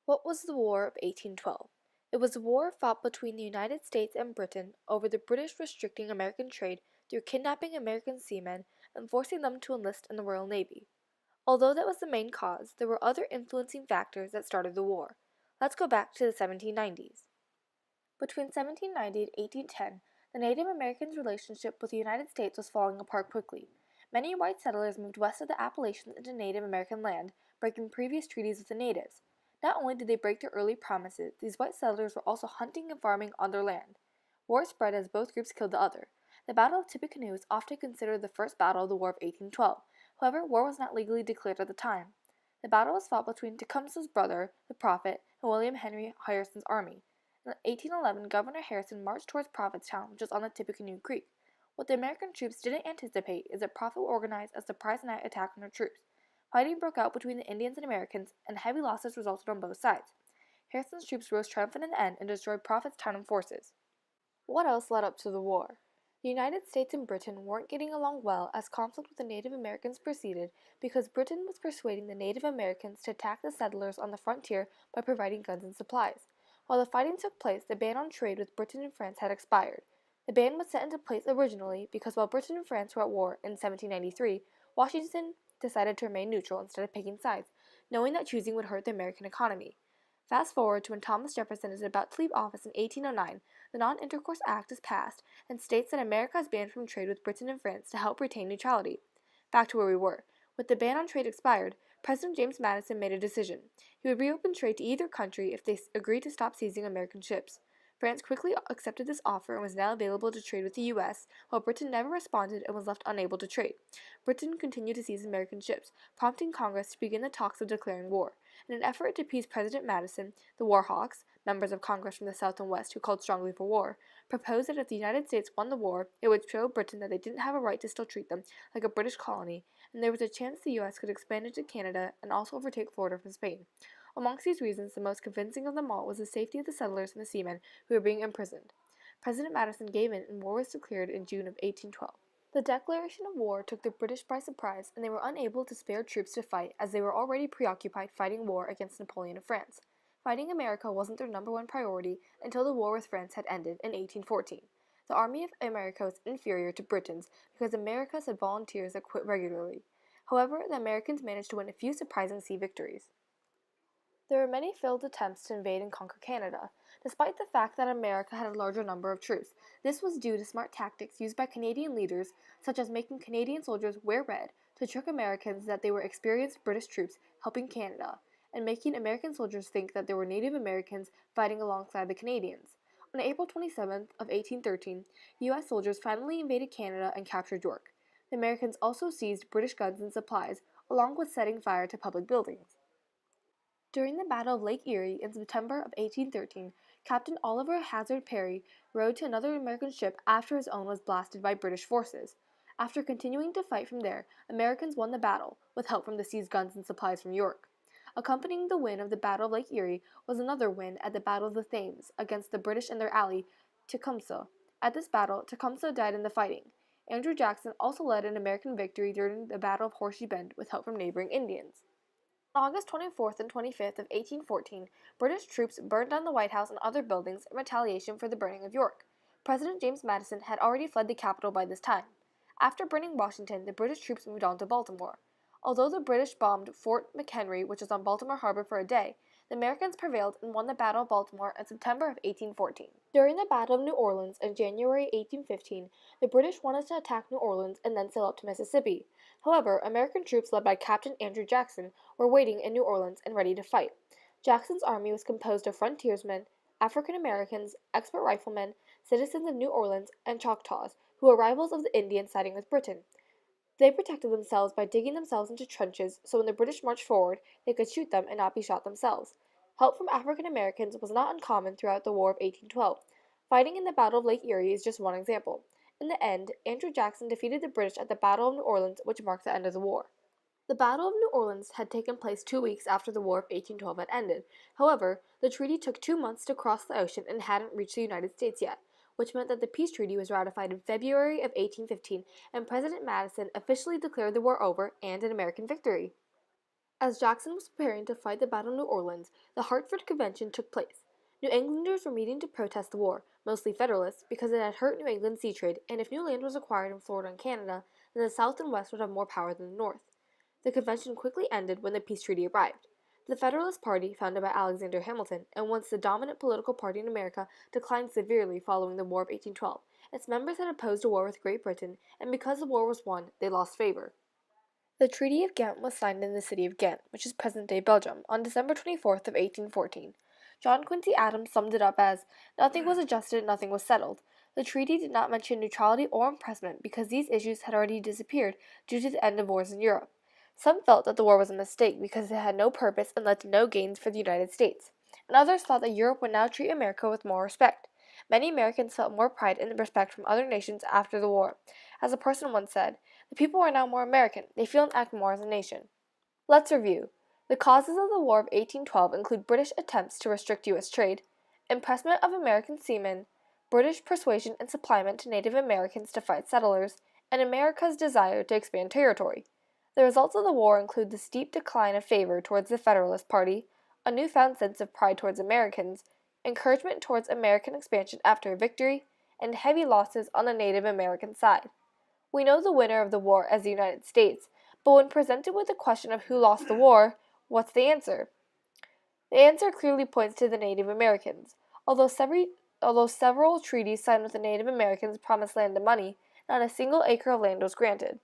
What was the War of 1812? It was a war fought between the United States and Britain over the British restricting American trade through kidnapping American seamen and forcing them to enlist in the Royal Navy. Although that was the main cause, there were other influencing factors that started the war. Let's go back to the 1790s. Between 1790 and 1810, the Native Americans' relationship with the United States was falling apart quickly. Many white settlers moved west of the Appalachians into Native American land, breaking previous treaties with the natives. Not only did they break their early promises, these white settlers were also hunting and farming on their land. War spread as both groups killed the other. The Battle of Tippecanoe is often considered the first battle of the War of 1812. However, war was not legally declared at the time. The battle was fought between Tecumseh's brother, the Prophet, and William Henry Harrison's army. In 1811, Governor Harrison marched towards Prophetstown, which is on the Tippecanoe Creek. What the American troops didn't anticipate is that Prophet would organize a surprise night attack on their troops. Fighting broke out between the Indians and Americans, and heavy losses resulted on both sides. Harrison's troops rose triumphant in the end and destroyed Prophet's town and forces. What else led up to the war? The United States and Britain weren't getting along well as conflict with the Native Americans proceeded because Britain was persuading the Native Americans to attack the settlers on the frontier by providing guns and supplies. While the fighting took place, the ban on trade with Britain and France had expired. The ban was set into place originally because while Britain and France were at war in 1793, Washington decided to remain neutral instead of picking sides, knowing that choosing would hurt the American economy. Fast forward to when Thomas Jefferson is about to leave office in 1809, the Non-Intercourse Act is passed and states that America is banned from trade with Britain and France to help retain neutrality. Back to where we were. With the ban on trade expired, President James Madison made a decision. He would reopen trade to either country if they agreed to stop seizing American ships. France quickly accepted this offer and was now available to trade with the U.S., while Britain never responded and was left unable to trade. Britain continued to seize American ships, prompting Congress to begin the talks of declaring war. In an effort to appease President Madison, the War Hawks, members of Congress from the South and West who called strongly for war, proposed that if the United States won the war, it would show Britain that they didn't have a right to still treat them like a British colony, and there was a chance the U.S. could expand into Canada and also overtake Florida from Spain. Amongst these reasons, the most convincing of them all was the safety of the settlers and the seamen who were being imprisoned. President Madison gave in, and war was declared in June of 1812. The declaration of war took the British by surprise, and they were unable to spare troops to fight as they were already preoccupied fighting war against Napoleon of France. Fighting America wasn't their number one priority until the war with France had ended in 1814. The Army of America was inferior to Britain's because America's had volunteers that quit regularly. However, the Americans managed to win a few surprising sea victories. There were many failed attempts to invade and conquer Canada, despite the fact that America had a larger number of troops. This was due to smart tactics used by Canadian leaders, such as making Canadian soldiers wear red to trick Americans that they were experienced British troops helping Canada, and making American soldiers think that there were Native Americans fighting alongside the Canadians. On April 27th of 1813, U.S. soldiers finally invaded Canada and captured York. The Americans also seized British guns and supplies, along with setting fire to public buildings. During the Battle of Lake Erie in September of 1813, Captain Oliver Hazard Perry rowed to another American ship after his own was blasted by British forces. After continuing to fight from there, Americans won the battle, with help from the seized guns and supplies from York. Accompanying the win of the Battle of Lake Erie was another win at the Battle of the Thames against the British and their ally, Tecumseh. At this battle, Tecumseh died in the fighting. Andrew Jackson also led an American victory during the Battle of Horseshoe Bend with help from neighboring Indians. On August 24th and 25th of 1814, British troops burned down the White House and other buildings in retaliation for the burning of York. President James Madison had already fled the capital by this time. After burning Washington, the British troops moved on to Baltimore. Although the British bombed Fort McHenry, which was on Baltimore Harbor, for a day, the Americans prevailed and won the Battle of Baltimore in September of 1814. During the Battle of New Orleans in January 1815, the British wanted to attack New Orleans and then sail up to Mississippi. However, American troops led by Captain Andrew Jackson were waiting in New Orleans and ready to fight. Jackson's army was composed of frontiersmen, African Americans, expert riflemen, citizens of New Orleans, and Choctaws, who were rivals of the Indians siding with Britain. They protected themselves by digging themselves into trenches so when the British marched forward, they could shoot them and not be shot themselves. Help from African Americans was not uncommon throughout the War of 1812. Fighting in the Battle of Lake Erie is just one example. In the end, Andrew Jackson defeated the British at the Battle of New Orleans, which marked the end of the war. The Battle of New Orleans had taken place 2 weeks after the War of 1812 had ended. However, the treaty took 2 months to cross the ocean and hadn't reached the United States yet, which meant that the peace treaty was ratified in February of 1815, and President Madison officially declared the war over and an American victory. As Jackson was preparing to fight the Battle of New Orleans, the Hartford Convention took place. New Englanders were meeting to protest the war, mostly Federalists, because it had hurt New England's sea trade, and if new land was acquired in Florida and Canada, then the South and West would have more power than the North. The convention quickly ended when the peace treaty arrived. The Federalist Party, founded by Alexander Hamilton, and once the dominant political party in America, declined severely following the War of 1812. Its members had opposed a war with Great Britain, and because the war was won, they lost favor. The Treaty of Ghent was signed in the city of Ghent, which is present-day Belgium, on December 24th of 1814. John Quincy Adams summed it up as, "Nothing was adjusted, nothing was settled." The treaty did not mention neutrality or impressment because these issues had already disappeared due to the end of wars in Europe. Some felt that the war was a mistake because it had no purpose and led to no gains for the United States, and others thought that Europe would now treat America with more respect. Many Americans felt more pride and respect from other nations after the war. As a person once said, "The people are now more American, they feel and act more as a nation." Let's review. The causes of the War of 1812 include British attempts to restrict U.S. trade, impressment of American seamen, British persuasion and supplyment to Native Americans to fight settlers, and America's desire to expand territory. The results of the war include the steep decline of favor towards the Federalist Party, a newfound sense of pride towards Americans, encouragement towards American expansion after a victory, and heavy losses on the Native American side. We know the winner of the war as the United States, but when presented with the question of who lost the war, what's the answer? The answer clearly points to the Native Americans. Although several treaties signed with the Native Americans promised land and money, not a single acre of land was granted.